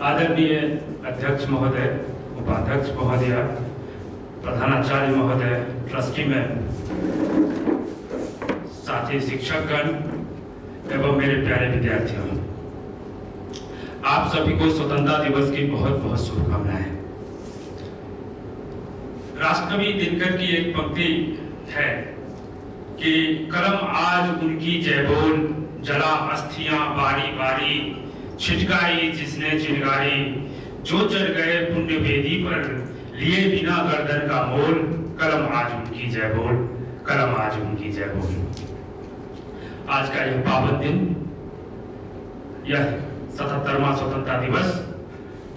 आदरणीय अध्यक्ष महोदय, उपाध्यक्ष महोदय, प्रधानाचार्य महोदय, ट्रस्टी में साथी शिक्षकगण एवं मेरे प्यारे विद्यार्थियों, आप सभी को स्वतंत्रता दिवस की बहुत बहुत शुभकामनाएं। राष्ट्रकवि दिनकर की एक पंक्ति है कि कलम आज उनकी जय बोल, जला अस्थियां बारी बारी, छिटकाई जिसने चिंगारी, जो चढ़ गए पुण्य वेदी पर, लिए बिना गर्दन का मोल, कलम आज उनकी जय बोल, कलम आज उनकी जय बोल। आज का यह पावन दिन, यह 77वां स्वतंत्रता दिवस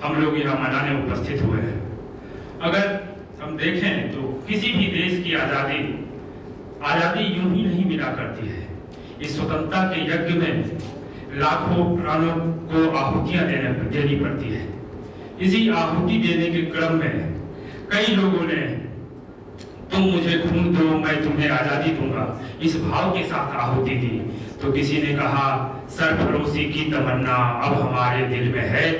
हम लोग यहाँ मनाने उपस्थित हुए हैं। अगर हम देखें तो किसी भी देश की आजादी यूं ही नहीं मिला करती है। इस स्वतंत्रता के यज्ञ में लाखों प्राणों को आहुतियां देनी पड़ती है। इसी आहुति देने के क्रम में कई लोगों ने तुम मुझे खून दो मैं तुम्हें आजादी दूंगा इस भाव के साथ आहुति दी। तो किसी ने कहा सरफरोशी की तमन्ना अब हमारे दिल में है,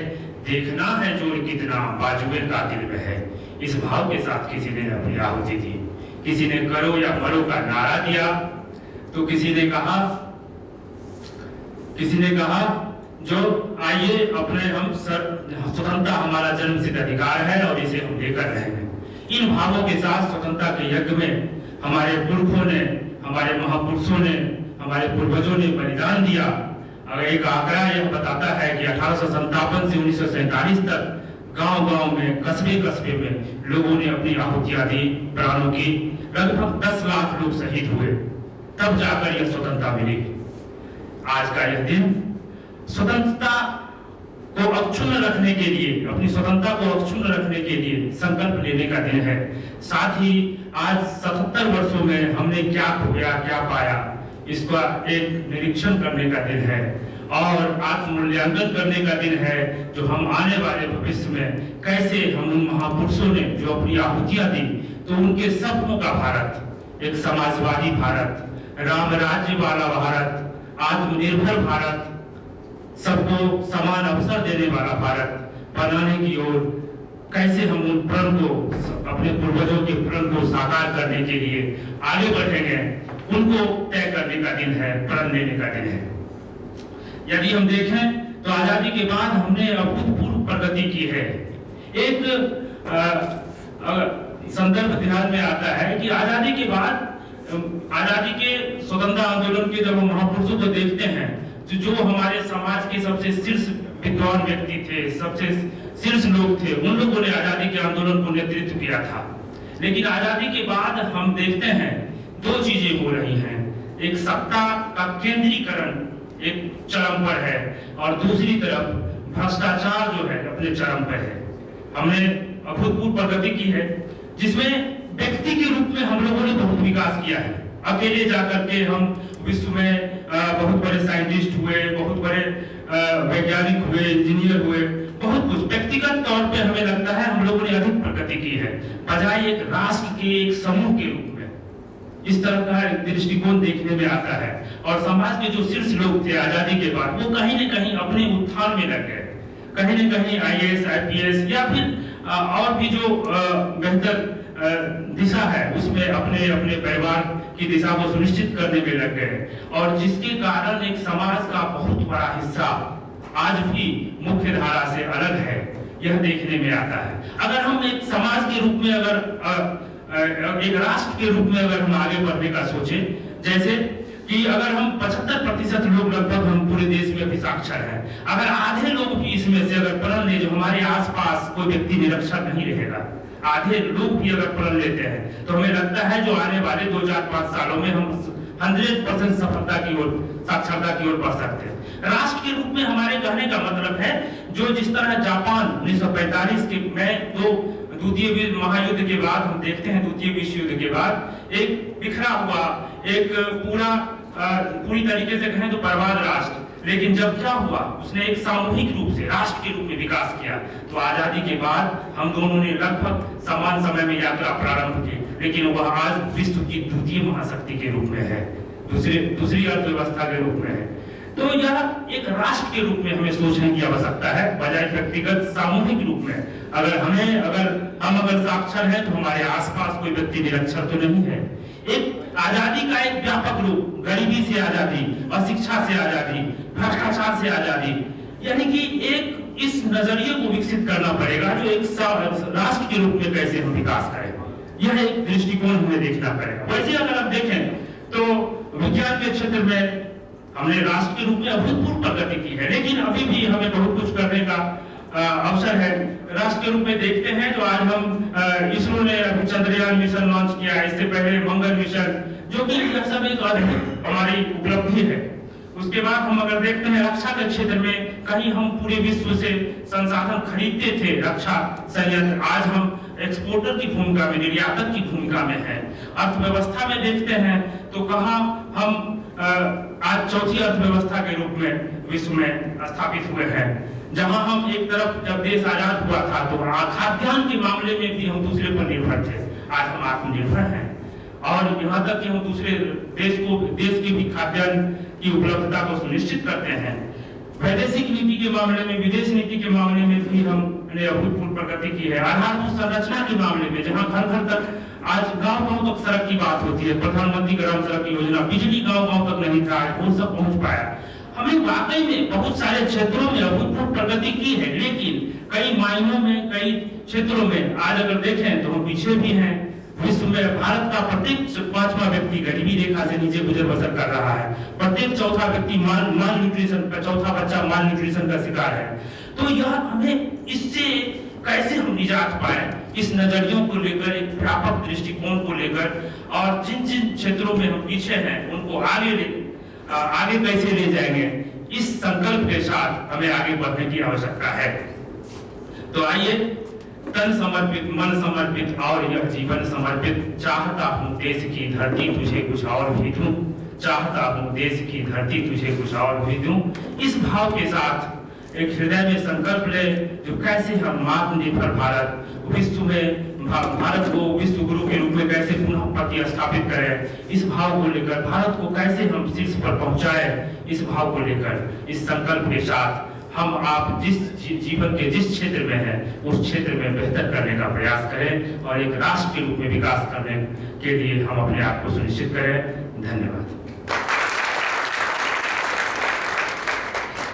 देखना है जोर कितना बाजुए का दिल में है। इस भाव के साथ किसी ने अपनी आहुति दी। किसी ने करो या मरो का नारा दिया, तो किसी ने कहा जो आइए अपने हम स्वतंत्रता हमारा जन्मसिद्ध अधिकार है और इसे हम लेकर रहेंगे। इन भावों के साथ स्वतंत्रता के यज्ञ में हमारे पुरखों ने, हमारे महापुरुषों ने, हमारे पूर्वजों ने बलिदान दिया। अगर एक आंकड़ा यह बताता है कि 1857 से 1947 तक गांव-गांव में, कस्बे-कस्बे में लोगों ने अपनी आहुतियां दी, प्राणों की। लगभग 10 लाख लोग शहीद हुए, तब जाकर यह स्वतंत्रता मिली। आज का यह दिन स्वतंत्रता को अक्षुण्ण रखने के लिए, अपनी स्वतंत्रता को अक्षुण्ण रखने के लिए संकल्प लेने का दिन है। साथ ही आज 77 वर्षों में हमने क्या खोया, क्या पाया, इसका एक निरीक्षण करने का दिन है और आत्ममूल्यांकन करने का दिन है। जो हम आने वाले भविष्य में कैसे हम उन महापुरुषों ने जो अपनी आहुतियां दी, तो उनके सपनों का भारत, एक समाजवादी भारत, राम राज्य वाला भारत, आत्मनिर्भर भारत, सबको समान अवसर देने वाला भारत बनाने की ओर कैसे हम उन प्रण को, अपने पूर्वजों के प्रण को साकार करने के लिए आगे बढ़ेंगे, उनको तय करने का दिन है, प्रण लेने का दिन है। यदि हम देखें तो आजादी के बाद हमने अभूतपूर्व प्रगति की है। एक संदर्भ ध्यान में आता है कि आजादी के बाद, आजादी के स्वतंत्रता आंदोलन के जब हम महापुरुषों को देखते हैं, जो हमारे समाज के सबसे शीर्ष विद्वान व्यक्ति थे, सबसे शीर्ष लोग थे, उन लोगों ने आजादी के आंदोलन को नेतृत्व किया था। लेकिन आजादी के बाद हम देखते हैं दो चीजें हो रही हैं। एक सत्ता का केंद्रीकरण एक चरम पर है और दूसरी तरफ भ्रष्टाचार जो है अपने चरम पर है। हमने अभूतपूर्व प्रगति की है, जिसमें व्यक्ति के रूप में हम लोगों ने बहुत विकास किया है। अकेले जाकर के हम विश्व में बहुत बड़े साइंटिस्ट हुए, बहुत बड़े वैज्ञानिक हुए, इंजीनियर हुए, बहुत कुछ व्यक्तिगत तौर पे हमें लगता है हम लोगों ने अधिक प्रगति की है, बजाय एक राष्ट्र के, एक समूह के रूप में। इस तरह का दृष्टिकोण देखने में आता है। और समाज के जो शीर्ष लोग थे आजादी के बाद, वो कहीं न कहीं अपने उत्थान में लग गए, कहीं न कहीं IAS, IPS या फिर और भी जो बेहतर दिशा है उसमें अपने अपने परिवार की दिशा को सुनिश्चित करने में लग गए, और जिसके कारण एक समाज का बहुत बड़ा हिस्सा आज भी मुख्य धारा से अलग है, यह देखने में आता है। अगर हम एक समाज के रूप में, अगर एक राष्ट्र के रूप में अगर हम आगे बढ़ने का सोचें, जैसे कि अगर हम 75% लोग लगभग हम पूरे देश में भी साक्षर हैं, अगर आधे लोग भी इसमें से अगर प्रण ले, जो हमारे आसपास कोई व्यक्ति निरक्षर नहीं रहेगा, आधे लोग भी अगर प्रण लेते हैं, तो हमें लगता है जो आने वाले 2, 4, 5 सालों में हम 100% सफलता की ओर, साक्षरता की ओर बढ़ सकते हैं। राष्ट्र के रूप में हमारे कहने का मतलब है, जो जिस तरह जापान 1945 के में द्वितीय महायुद्ध के बाद हम देखते हैं, द्वितीय विश्व युद्ध के बाद एक बिखरा हुआ, एक पूरी तरीके से कहें तो बर्बाद राष्ट्र, लेकिन जब क्या हुआ, उसने एक सामूहिक रूप से राष्ट्र के रूप में विकास किया। तो आजादी के बाद हम दोनों ने लगभग समान समय में यात्रा प्रारंभ की, लेकिन वह आज विश्व की द्वितीय महाशक्ति के रूप में है, दूसरी अर्थव्यवस्था के रूप में है। तो यह एक एक राष्ट्र के रूप में हमें सोचने की आवश्यकता है, बजाय व्यक्तिगत सामूहिक रूप में। अगर हम साक्षर हैं तो हमारे आसपास कोई व्यक्ति निरक्षर तो नहीं है। एक आजादी का एक व्यापक रूप, गरीबी से आजादी, अशिक्षा से आजादी, भ्रष्टाचार से आजादी, यानी कि एक इस नजरिए को विकसित करना पड़ेगा जो एक राष्ट्र के रूप में कैसे हम विकास करें, यह एक दृष्टिकोण हमें देखना पड़ेगा। वैसे अगर आप देखें तो विज्ञान के क्षेत्र में हमने राष्ट्र के रूप में अभूतपूर्व प्रगति की है, लेकिन अभी भी हमें बहुत कुछ करने का अवसर है। राष्ट्र के रूप में देखते हैं तो आज हम इसरो ने अभी चंद्रयान मिशन लॉन्च किया है, इससे पहले मंगल मिशन, जो कि यह सब एक अद्भुत हमारी उपलब्धि है। उसके बाद हम अगर देखते हैं रक्षा के क्षेत्र में, कहीं हम पूरे विश्व से संसाधन खरीदते थे रक्षा संयंत्र, आज हम एक्सपोर्टर की भूमिका में, निर्यातक की भूमिका में है। अर्थव्यवस्था में देखते हैं तो कहाँ हम आज चौथी अर्थव्यवस्था के रूप में विश्व में स्थापित हुए हैं, जहां हम एक तरफ जब देश आजाद हुआ था तो खाद्यान्न के मामले में भी हम दूसरे पर निर्भर थे, आज हम आत्मनिर्भर हैं और यहाँ तक कि हम दूसरे देश की भी खाद्यान्न की उपलब्धता को सुनिश्चित करते हैं। वैदेशिक नीति के मामले में, विदेश नीति के मामले में भी हमने अभूतपूर्व प्रगति की है। आधारभूत संरचना के मामले में, जहां घर घर तक, आज गांव-गांव तक सड़क की बात होती है, प्रधानमंत्री ग्राम सड़क योजना, बिजली गांव-गांव तक नहीं था, वो सब पहुंच पाया। हमने वाकई में बहुत सारे क्षेत्रों में अभूतपूर्व प्रगति की है, लेकिन कई मायनों में, कई क्षेत्रों में आज अगर देखें तो हम पीछे भी हैं। विश्व में भारत का प्रत्येक 5वां व्यक्ति गरीबी रेखा से नीचे गुजर बसर कर रहा है, प्रत्येक चौथा व्यक्ति माल न्यूट्रिशन का, चौथा बच्चा माल न्यूट्रिशन का शिकार है। तो यह हमें इससे कैसे हम निजात पाए, इस नजरियों को लेकर, एक व्यापक दृष्टिकोण को लेकर, और जिन जिन क्षेत्रों में हम पीछे हैं उनको आगे कैसे ले जाएंगे, इस संकल्प के साथ हमें आगे बढ़ने की आवश्यकता है। तो आइए, तन समर्पित, मन समर्पित और यह जीवन समर्पित, चाहता हूँ देश की धरती तुझे कुछ और भी दूं, चाहता हूँ देश की धरती तुझे कुछ और भी दूं। इस भाव के साथ एक हृदय में संकल्प ले जो कैसे हम आत्मनिर्भर भारत, विश्व में भारत को विश्व गुरु के रूप में कैसे पुनः प्रतिस्थापित करें, इस भाव को लेकर भारत को कैसे हम शीर्ष पर पहुंचाए, इस भाव को लेकर, इस संकल्प के साथ हम आप जिस जीवन के जिस क्षेत्र में हैं उस क्षेत्र में बेहतर करने का प्रयास करें और एक राष्ट्र के रूप में विकास करने के लिए हम अपने आप को सुनिश्चित करें। धन्यवाद।